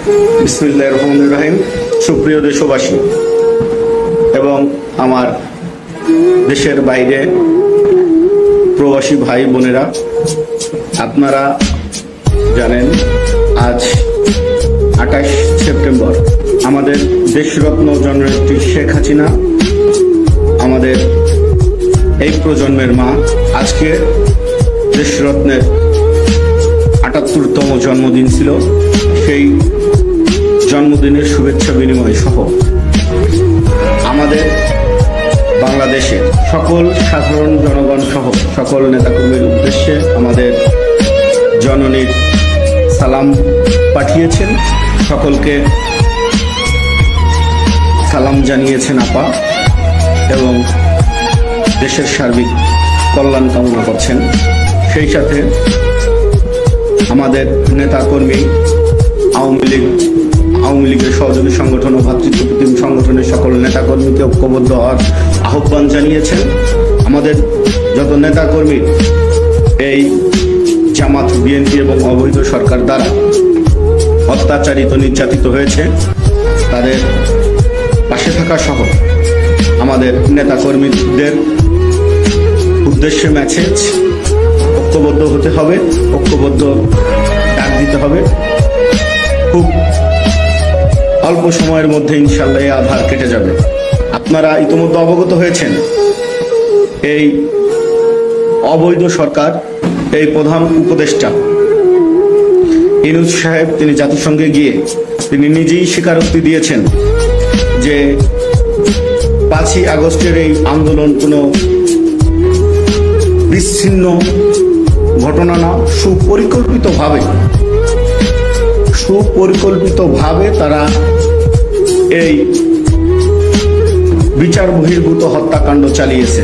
বিসমিল্লাহির রহমানির রহিম। সুপ্রিয় দেশবাসী এবং আমার দেশের বাইরে প্রবাসী ভাই বোনেরা, আপনারা জানেন আজ 28 সেপ্টেম্বর আমাদের দেশরত্ন জননেত্রী শেখ হাসিনা, আমাদের এই প্রজন্মের মা, আজকে দেশরত্নের 78তম জন্মদিন ছিল। সেই জন্মদিনের শুভেচ্ছা বিনিময় সহ আমাদের বাংলাদেশের সকল সাধারণ জনগণ সহ সকল নেতাকর্মীর উদ্দেশ্যে আমাদের জননীর সালাম পাঠিয়েছেন। সকলকে সালাম জানিয়েছেন আপা এবং দেশের সার্বিক কল্যাণ কামনা করছেন। সেই সাথে আমাদের নেতাকর্মী আওয়ামী লীগের সহযোগী সংগঠন ও ভাতৃত্বপ্রতিম সংগঠনের সকল নেতাকর্মীকে ঐক্যবদ্ধ হওয়ার আহ্বান জানিয়েছেন। আমাদের যত নেতাকর্মী এই জামাত, বিএনপি এবং অবৈধ সরকার দ্বারা অত্যাচারিত, নির্যাতিত হয়েছে, তাদের পাশে থাকা সহ আমাদের নেতাকর্মীদের উদ্দেশ্যে মেসেজ, ঐক্যবদ্ধ হতে হবে, ঐক্যবদ্ধ ডাক দিতে হবে। খুব অল্প সময়ের মধ্যে ইনশাল্লাহ এই আধার কেটে যাবে। আপনারা ইতিমধ্যে অবগত হয়েছেন, এই অবৈধ সরকার, এই প্রধান উপদেষ্টা ইউনূস সাহেব, তিনি জাতিসংঘে গিয়ে তিনি নিজেই স্বীকারোক্তি দিয়েছেন যে 5ই আগস্টের এই আন্দোলন কোনো বিচ্ছিন্ন ঘটনা না, সুপরিকল্পিতভাবে তারা এই বিচার বহির্ভূত হত্যাকাণ্ড চালিয়েছে।